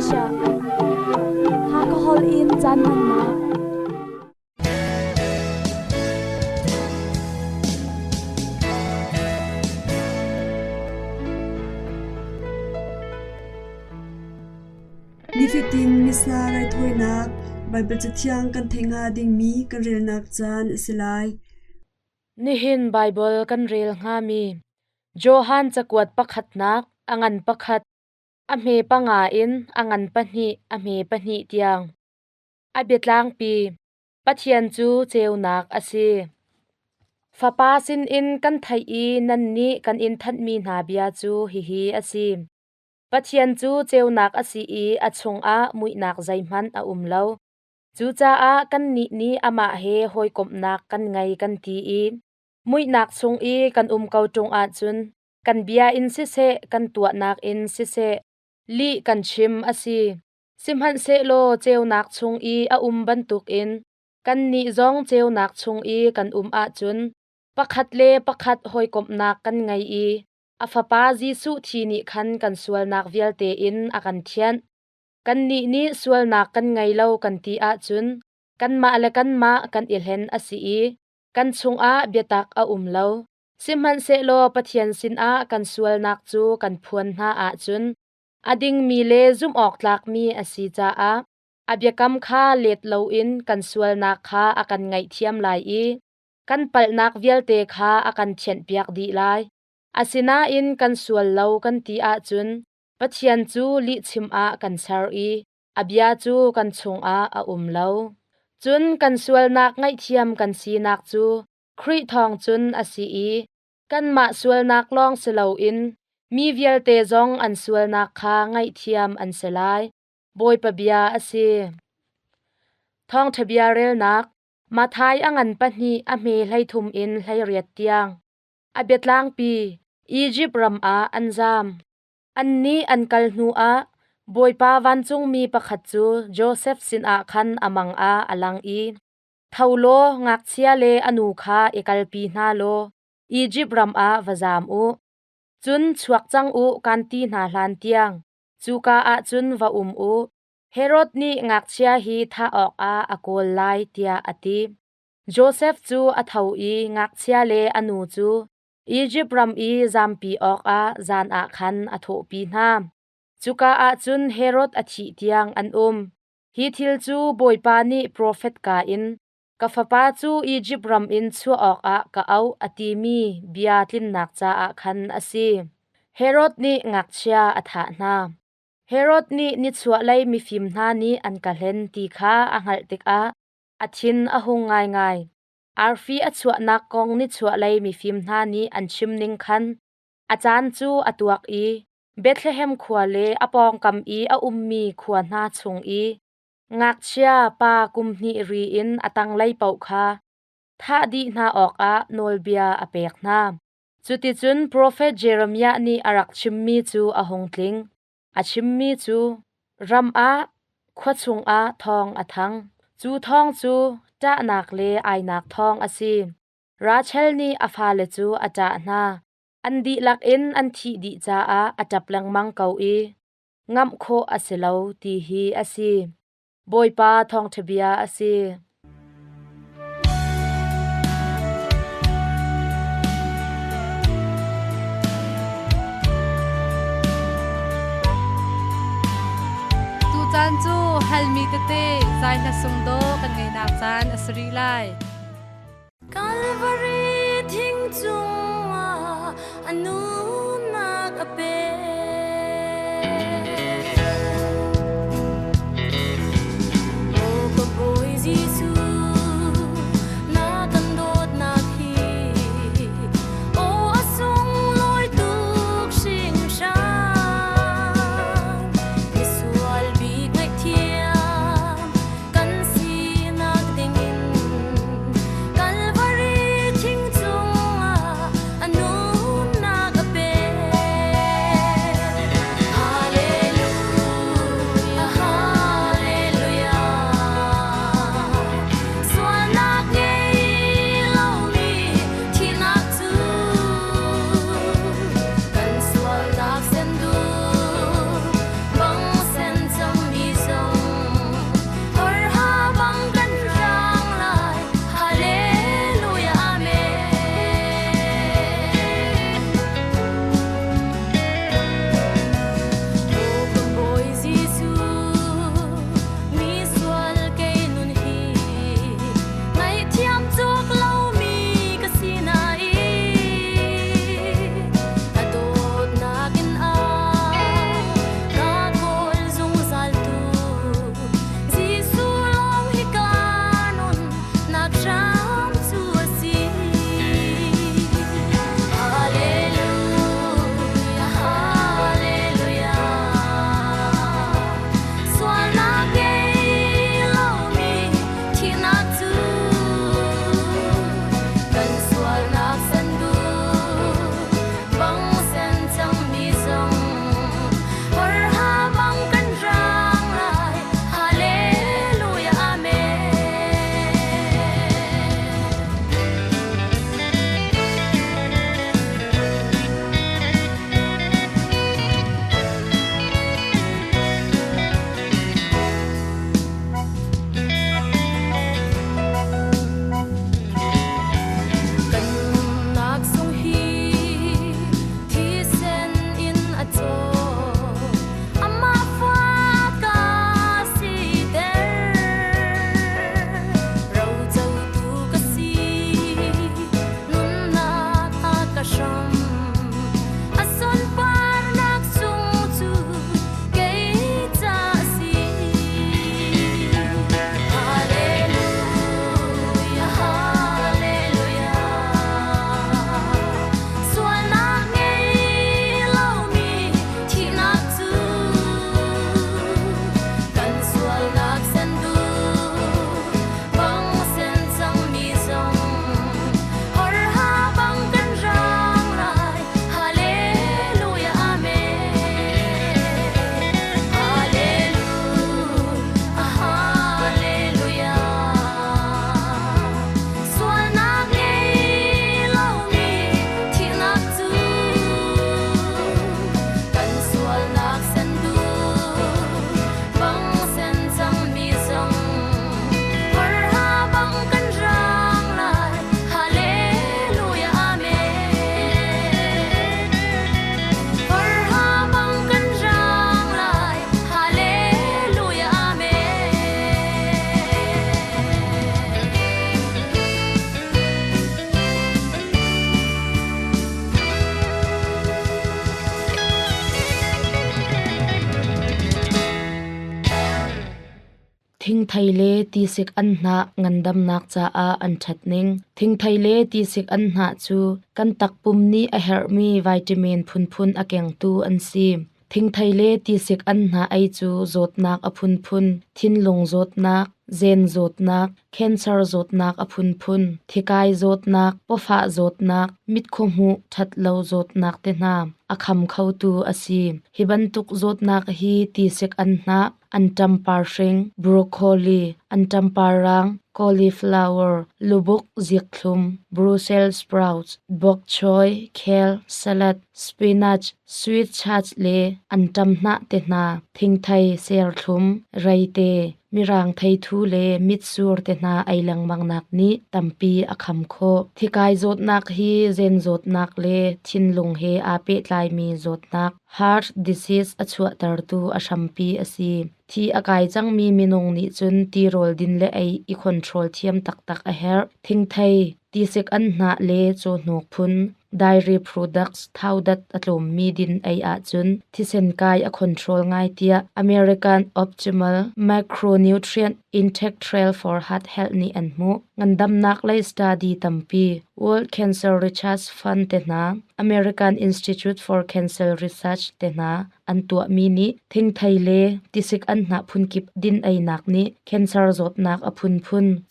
sha ha ka hol in chan man na ni fitin misna rai thoinak Bible chathiang kan thenga ding mi kan rel nak chan silai nihin Bible kan rel nga mi Johan chakwat pakhat nak angan pakhat ame panga in angan pahni ame pahni tiang abetlang pi pathian chu cheunak ase fapa sin in kan thai i nan ni kan in that mi na bia chu hi ase pathian chu cheunak asi i achung a muinak zaiman a umlo chu cha a kan ni ama he hoi kopnak kan ngai kan ti i muinak chung i kan kau tung a chun kan bia in si se kan tua nak in si se li kan chim asi simhan se lo cheunak chung i a bantuk in kan ni zong cheunak chung i kan a chun pakhat le pakhat hoi kopnak kan ngai i afapa Jisu thini khan kan sualnak vialte in akan thian kan ni sualnak kan ngai lo kan ti a chun kan ma le kan ma kan ilhen asi i kan chung a betak a lo simhan se lo pathian sin a kan sualnak chu kan phuan na a chun ading mi le zum ok tlak mi asi cha a abyakam kha let lo in kan sualnak kha akan ngai thiam lai i kan palnak vialte kha akan chen piak di lai asina in kan sual lo kan ti a chun pathian chu li chim a kan sar i abia chu kan chung a lo chun kan sual nak ngai thiam kan si nak chu khri thong chun asi i kan ma sual nak long selo in mi vialte zong an sual nak kha ngai thiam an selai boy pabia ase thong thabia rel nak mathai angan pahni ame hlai thum in hlai riat tiang abetlang pi Egypt ram a anjam anni ankal nu a boypa wanchung mi pakhat chu Joseph sin a khan amang a alang i thaulo ngak chia le anu kha ekalpi na lo Egypt ram a wazam u chun chuak chang u kanti na hlan tiang chuka a chun wa u Herod ni ngak chia hi tha ok a akol lai tia ati Joseph chu athau i ngak chia le anu chu Egypt ram i zampi ok a zan a khan atho pi na chuka a chun Herod athi tiang an hi thil chu boypa ni prophet ka in kafapa chu Egypt ram in chu ok a ka au ati mi bia tlin nak cha a khan asi Herod ni ngak chia atha na Herod ni chua lai mi fim na ni an ka hlen ti kha angal tik a athin a hung ngai arfi achua nak kong ni chua lai mi fim na ni an chim ning khan achan chu atuak i Bethlehem khwale apong kam i a ummi khwa na chung i ngak chia pa kumni ri in atang lai pau kha tha di na ok a nolbia apek na chuti chun prophet Jeremiah ni arak chimmi chu ahong tling achimmi chu ram a khwachung a thong athang chu thong chu ta nak le ai nak thong asi Rachel ni afa le chu ata na andi lak in an thi di cha a atap lang mang kau i ngam kho aselo ti hi asi boypa thong thabia asi tu chan chu halmi te zai na sung do kan ngai nak chan asri lai Calvary thing chung anu nak ape o ko boy Jisu na kan dot na hi o asung loi tuk sing sha Isual bi ngai thiam kan si nak ding in thing thaile tisik an na ngandam nak cha a an thatning thing thaile tisik an na chu kan takpum ni a hermi vitamin phun akeng tu an si thing thaile tisik an na ai chu zotnak a phun thinlung zotnak zen zotnak cancer zotnak a phun thikai zotnak pofa zotnak mitkhomhu thatlo zotnak te na akham khau tu asi hibantuk zotnak hi tisik an na antampar shring broccoli antamparang cauliflower lubuk zikhlum brussels sprouts bok choy kale salad spinach sweet chach le antamna te na thingthai ser thlum raite mirang thai thu le mitsur te na ailang mangnak ni tampi akham kho thikai zotnak hi zen zotnak le thinlung he ape tlai mi zotnak heart disease achua tar tu ashampi asi thi akai chang mi minung ni chun ti rol din le ai I control thiam tak a her thingthai tisik an na le cho nok phun dairy products thaudat atlom mi din ai a chun thisen kai a control ngai tia American Optimal Macronutrient Intake Trail for Heart Health ni anmu ngandam nak lai study tampi World Cancer Research Fund te na American Institute for Cancer Research te na antua mi ni thingthai le tisik an na phun kip din ai nak ni cancer zot nak a phun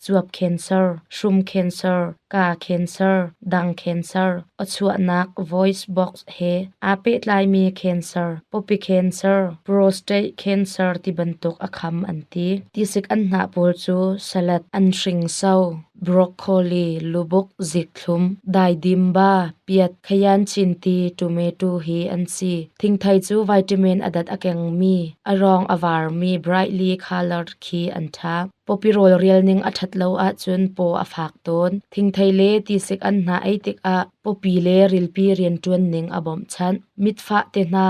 chuap cancer shum cancer ka cancer dang cancer achua nak voice box he ape tlai mi cancer popi cancer prostate cancer ti bantuk akham anti tisik an na pol chu salad an shring sau broccoli lubuk zikhlum daidimba piat khayan chinti tomato hi ansi thingthai chu vitamin adat akeng mi arong avar mi brightly colored khi antha popirol real ning athatlo a chun po afak ton thingthai le tisik an na aitik a popi le rilpi rian tuan ning abom chan mitfa te na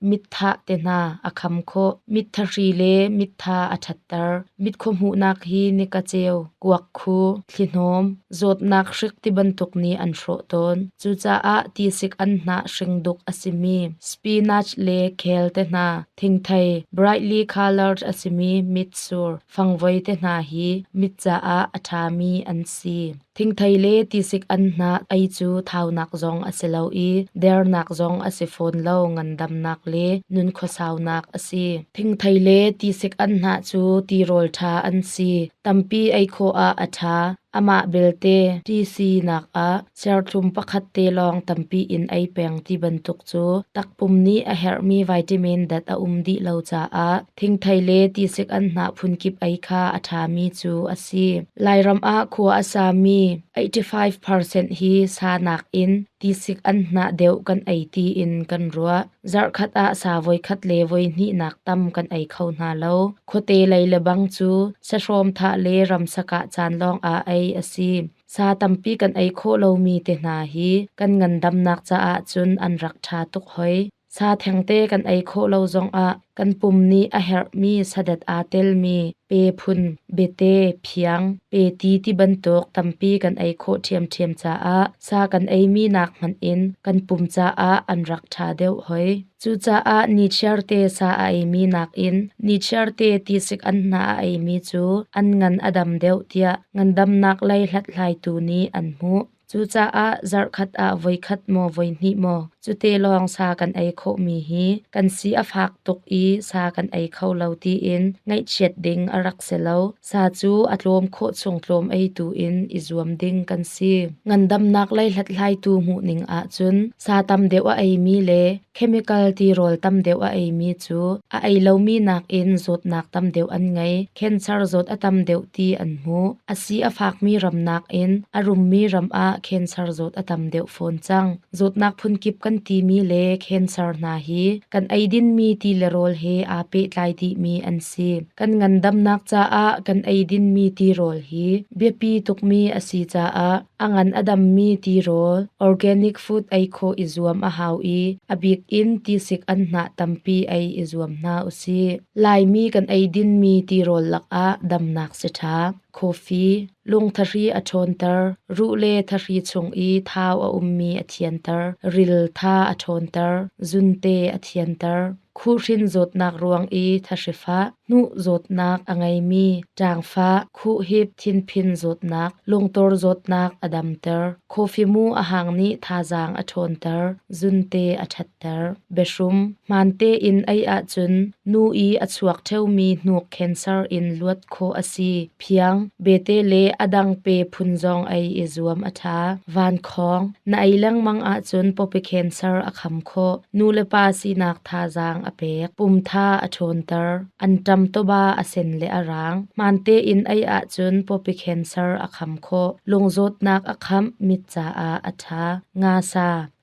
mitha te na akham kho mitha ri le mitha athattar mitkhomhu nak hi nikacheu kuak khu thlinom zot nak shrik ti bantuk ni an hro ton chucha a tisik an na shringduk asimi spinach le khel te na thingthai brightly colored asimi mitsur fangvoi te na hi mitcha a athami an si thingthai le tisik an na ai chu thaunak zong aselo I der nak zong asifon lo ngandam nak le nun khosaw nak asi thingthai le tisik an na chu ti rol tha an si tampi ai kho a atha ama belte tc nak a serthum pakhat te long tampi in ai peng ti bantuk chu takpum ni a hermi vitamin dat a umdi lo cha a thingthai le tisik an na phun kip ai kha atha mi chu asi lairam a khuwa asami 85% hi sa nak in tisik an na deu kan ai ti in kan ruwa zar khat a sa voi khat le voi ni nak tam kan ai khau na lo khote leile bang chu sa shom tha le ram saka chan long a ai asi sa tampi kan ai kho lo mi te na hi kan ngandam nak cha a chun an rak tha tuk hoi sa thengte kan ai kho lo zong a kan pum ni a her mi sadat a tel mi pe phun bete phiang pe ti bantok tampi kan ai kho thiam cha a sa kan ai mi nak man in kan pum cha a an rak tha deu hoi chu cha a ni charte sa ai mi nak in ni charte tisik an na ai mi chu an ngan adam deu tia ngandam nak lai hlat hlai tu ni an mu chu cha a zar khat a voi khat mo voi ni mo chu te long sa kan ai kho mi hi kan si a phak tuk I sa kan ai khau lo ti in ngai chet ding arak selo sa chu atlom kho chungtlom ai tu in izuam ding kan si ngandam nak lai hlat hlai tu mu ning a chun sa tam dewa ai mi le chemical ti rol tam dewa ai mi chu a ai lo mi nak in zot nak tam deu an ngai cancer zot atam deu ti an mu asi a phak mi ram nak in arum mi ram a cancer zot atam deu phone chang zot nak phun kip kan ti mi le cancer na hi kan aidin mi ti le rol he a pe tlai ti mi an si kan ngandam nak cha a kan aidin mi ti rol hi bepi tuk mi asi cha a angan adam mi ti rol organic food ai kho izuam a hau I abik in tisik an na tampi ai izuam na usi lai mi kan aidin mi ti rol lak a dam nak se tha coffee lung thari a thontar ru le thari chung I thau a ummi a thiantar ril tha a thontar zunte a thiantar khu rin zot nak ruang i thashifa nu zot nak angai mi tangfa khu hip thin phin zot nak lungtor zot nak adamter khofi mu ahang ni thajang athonter zunte athatter beshum mante in ai a chun nu i achuak theumi nuk cancer in luat kho asi phiang bete le adang pe phunjong ai izuam atha van khong na ailang mang a chun popi cancer akham kho nu le pa si nak thajang apek pum tha athonter antam to ba asen le arang mante in ai a chun popi cancer akham kho lungzot nak akham mit cha a atha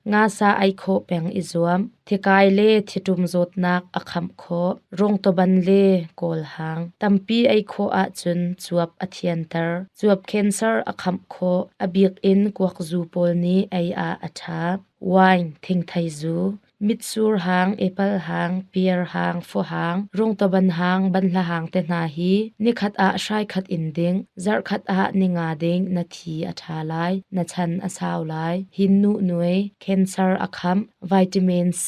nga sa ai kho peng izuam thikai le thitum zot nak akham kho rong to ban le kol hang tampi ai kho a chun chuap athianter chuap cancer akham kho abik in kwak zu pol ni ai a atha wine thing thai zu mitsur hang apple hang pear hang fo hang rong to ban hang ban la hang te na hi ni khat a shai khat in ding zar khat a ni nga ding na thi atha lai na chan asaw lai hin nu nuai cancer akham vitamin C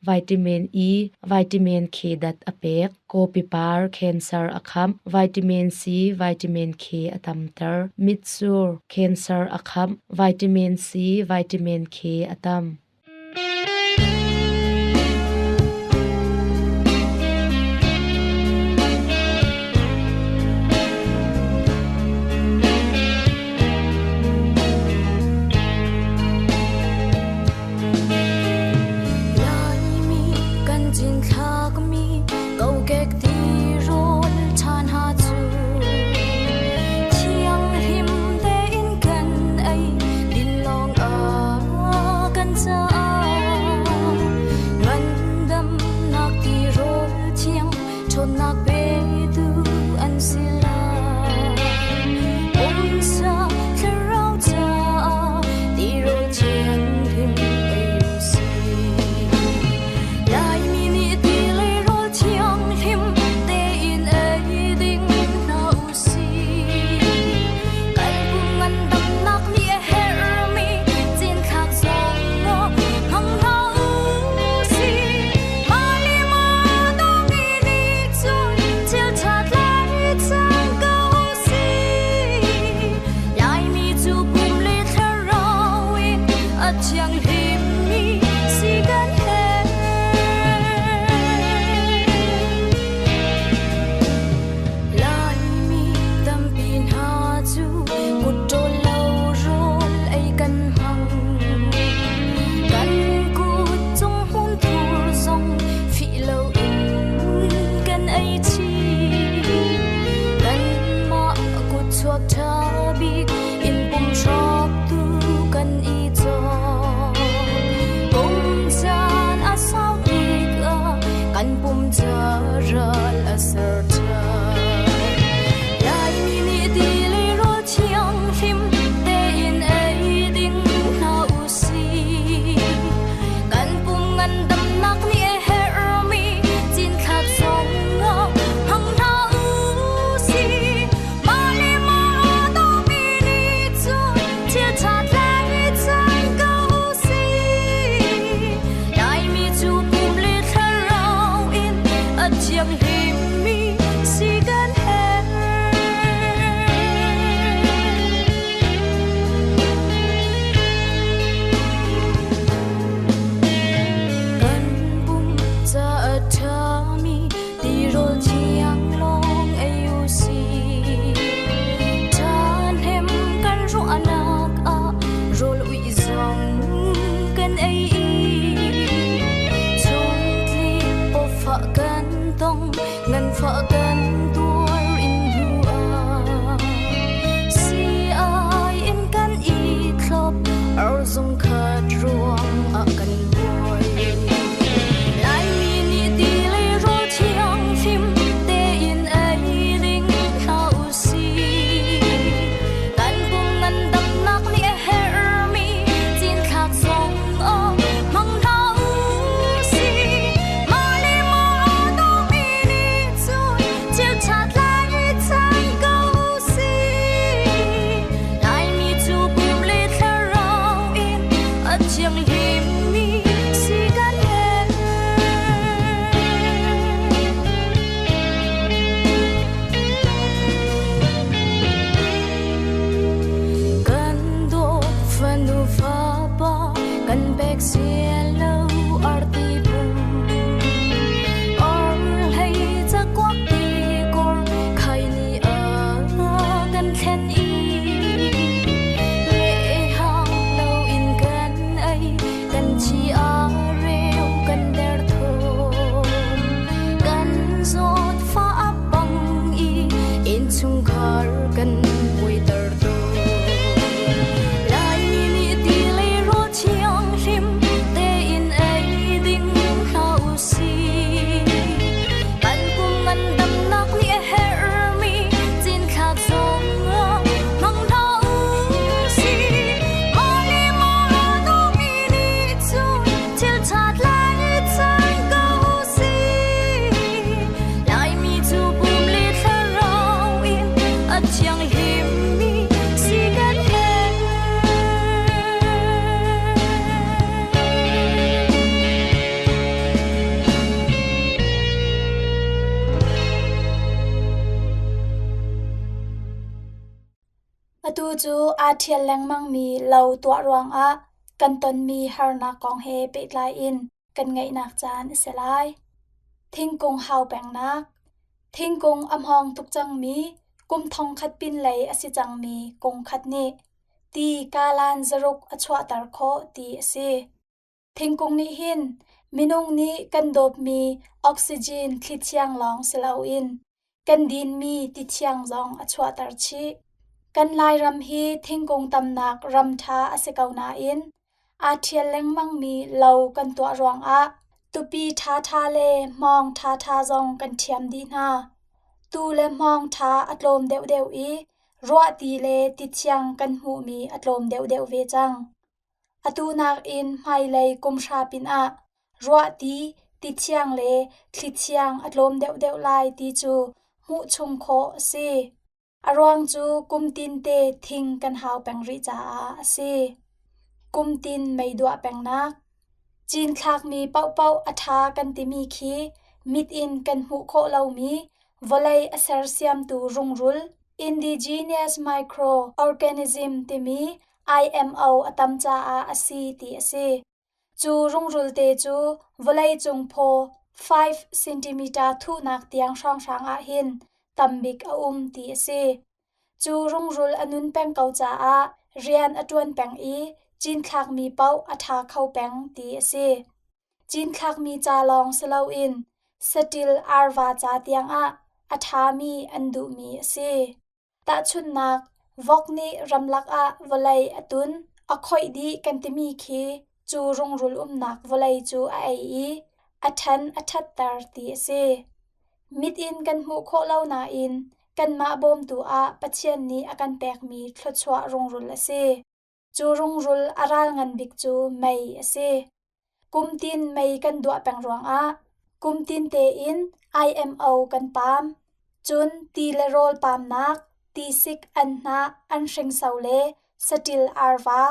vitamin E vitamin K dat apek kopi par cancer akham vitamin C vitamin K atamter mitsur cancer akham vitamin C vitamin K atam atu chu a thial leng mang mi lo tua ruang a kan ton mi harna kong he pe tlai in kan ngai nak chan selai thingkung hau peng nak thingkung amhong tuk chang mi kum thong khat pin lei asi chang mi kong khat ni ti kalan zaruk achwa tar kho ti ase thingkung ni hin minung ni kan dop mi oxygen thli chiang long selo in kan din mi ti chiang zong achwa tar chi kan lai ram hi thingkung tam nak ram tha ase kauna in a thial leng mang mi lo kan tua ruang a tupi tha tha le mong tha tha zong kan thiam di na tu le mong tha atlom deu deu i ruwa ti le ti chiang kan hu mi atlom deu deu ve chang atu nak in mai lei kum sha pin a ruwa ti chiang le thli chiang atlom deu deu lai ti chu mu chung kho se arwang chu kum tin te thing kan hau peng ri cha a se kum tin mei dua peng nak chin thak mi pau pau atha kan ti mi khi mit in kan hu kho lo mi volai asar siam tu rungrul indigenous microorganism te mi IMO atam cha a asi ti ase chu rungrul te chu volai chung pho 5 cm thu nak tiang sang sang a hin tambik a ti ase chu rungrul anun peng kau cha a rian atun peng i chin thak mi pau atha khau peng ti ase chin thak mi cha long selo in satil arwa cha tiang a atha mi andu mi ase ta chun nak vokni ramlak a volai atun akhoi di kantimi khi chu rungrul nak volai chu a ai i athan athattar ti ase mit in kan mu kho lo na in kan ma bom tu a pachian ni akan pek mi thlochwa rungrul ase chu rungrul aral ngan bik chu mai ase kumtin mai kan dua peng ruang a kumtin te in IMO kan pam chun ti le rol pam nak ti sik an na an hring saule satil arwa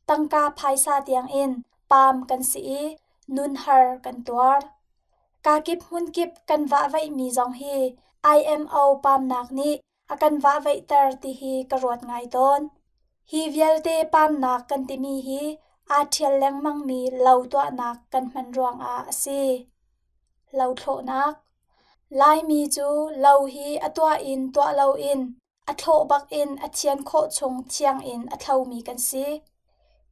tangka phaisa tiang in pam kan si nun har kan tuar ka kip hun kip kan wa vai mi jong hi IMO pam nak ni akan wa vai tar ti hi karot ngai ton hi vialte pam nak kan ti mi hi a thial leng mang mi lo to nak kan man ruang a ase lo tho nak lai mi chu lo hi atwa in to lo in a tho bak in a chian kho chung chiang in a thau mi kan si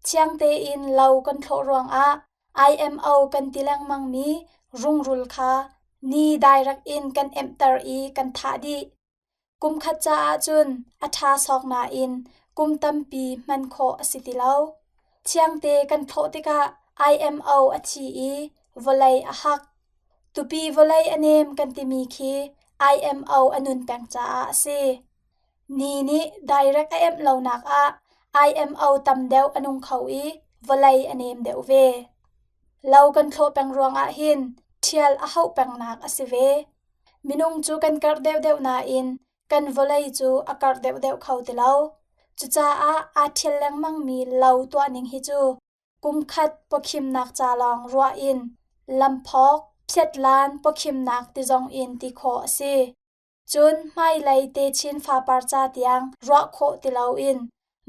chiang te in lo kan tho ruang a IMO kan tilang mang mi rungrul kha ni direct in kan enter i kan tha di kum khat cha a chun a tha sok na in kum tampi man kho asitilo chiang te kan tho te ka IMO a chi i volai a hak tupi volai anem kan ti mi khi IMO anun peng cha a se ni direct am lo nak a IMO tam deu anung khau i volai anem deu ve lo kan tho peng ruang a hin thial a hau peng nak asive minung chu kan kar deu na in kan volai chu a kar deu khau te lo chu cha a thial lang mang mi lo to ning hi chu kum khat pokhim nak cha long ruwa in lamphok phet lan pokhim nak ti jong in ti kho ase chun mai lai te chin pha par cha tiang ruwa kho ti lo in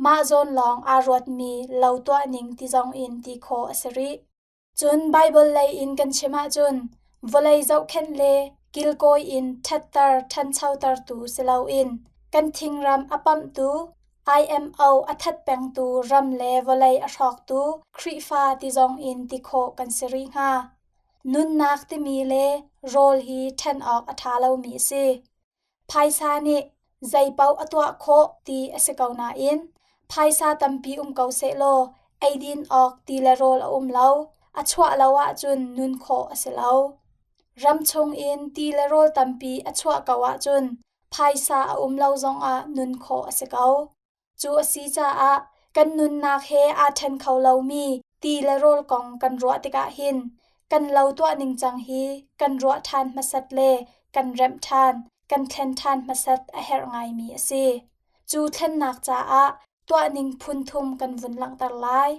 ma zon long a rot mi lo to ning ti jong in ti kho aseri chun bible lai in kan chema chun volai zau khen le kilkoi in thattar than chautar tu selo in kan thingram apam tu IMO athat peng tu ram le volai a thok tu khrifa ti jong in ti kho kan seri nga nun nak ti mi le rol hi than ok atha lo mi se phaisa ni zai pau atwa kho ti asekauna in phaisa tampi kau se lo aidin ok ti la rol lo achwa lawa chun nun kho aselo ram chung in ti la rol tampi achwa kawa chun phaisa lo zong a nun kho asekau chu asi cha a kan nun nak he a than khau lo mi ti la rol kong kan ro ti ka hin kan lo to ning chang hi kan ro than masat le kan rem than kan thlen than masat a her ngai mi ase chu thlen nak cha a to ning phun thum kan vun lang tar lai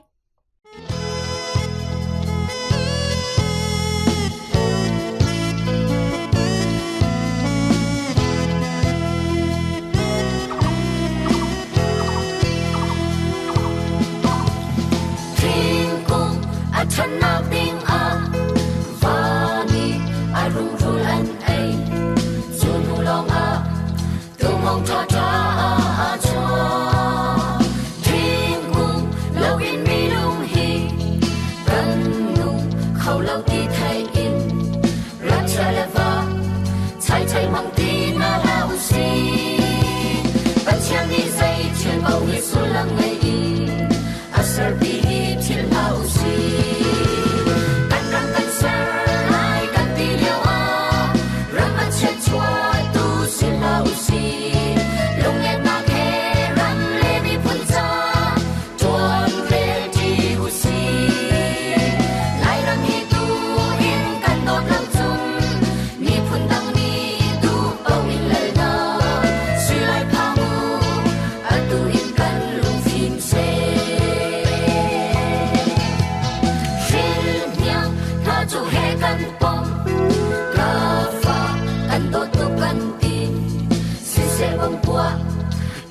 bang tua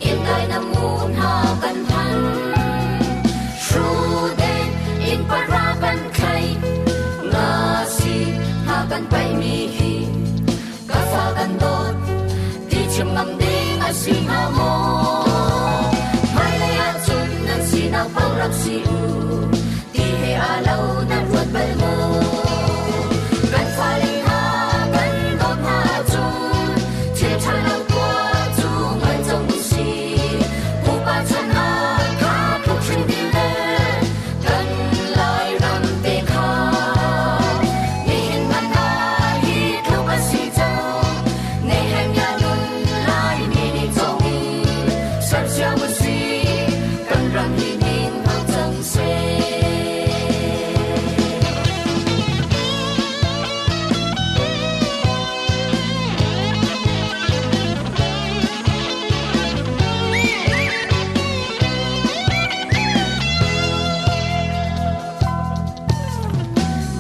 in dai na mun ha kan han shu den in para kan khai na si ha kan pai mi hi ka fa kan dot ti chim ngam ding a si ha mo mai le a chun nan si na pau rak si u ti he a lo na ruat bal mo kan fa le ha kan dot ha chun che cha lo kwa chu ngai chong si pu pa chan ha ka pu chin di le kan lai ram te kha ni hin man na hi lo ka si chong nei hem ya nun lai ni ni chong ni san sia mu si kan ram hi ning hang chang se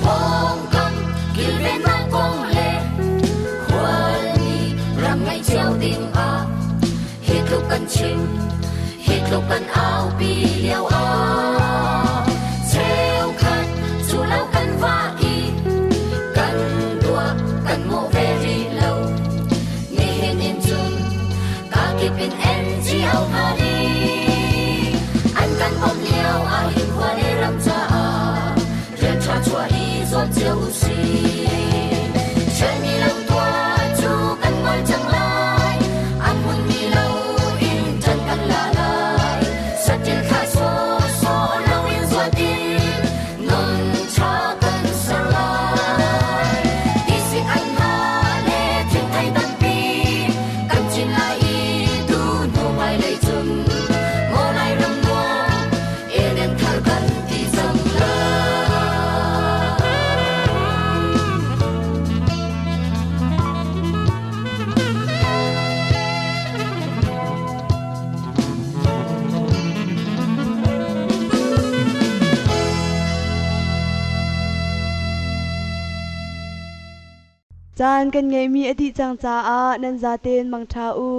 mong kam kil ven mang kong le khwal ni ram ngai chiao ding a hit lu kan chim hit lu kan ao pi liao a cheu khat chu lau kan va i kan tua kan mo very low ni hin in chun ka kipin en chi au ha ni an kan om liao a hin hua le ram cha a rian cha chua i zo chiao si chen mi lau tua chu kan ngoi chang lai an mun mi lau in chan kan la lai sa til kha so so lau in zo tin non cha kan sa lai ti si an ha le tin ai tan pi kan chin lai i tu no mai lai chun mo lai ram mo en en thar kan ti sang la chan kan ngai mi adi chang cha a nan za ten mang tha u